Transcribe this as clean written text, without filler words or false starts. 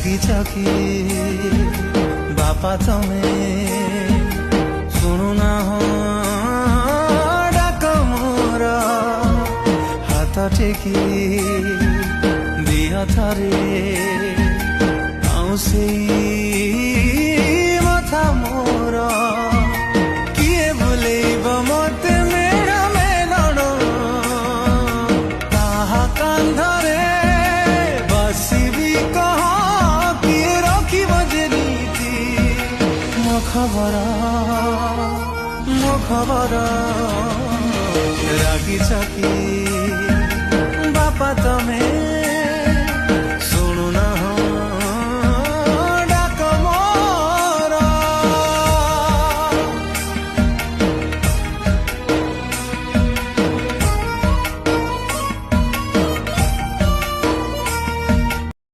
कि बापा तमे शुणुना हो डाक मोर हाथ टेकी दिया थारे आउसे मथा मोर किए बुलेब मते मेरा मेलण ताहा कांधरे बसिबी कह किए रखिब जे नीति मो खबर रागी कि बापा तमे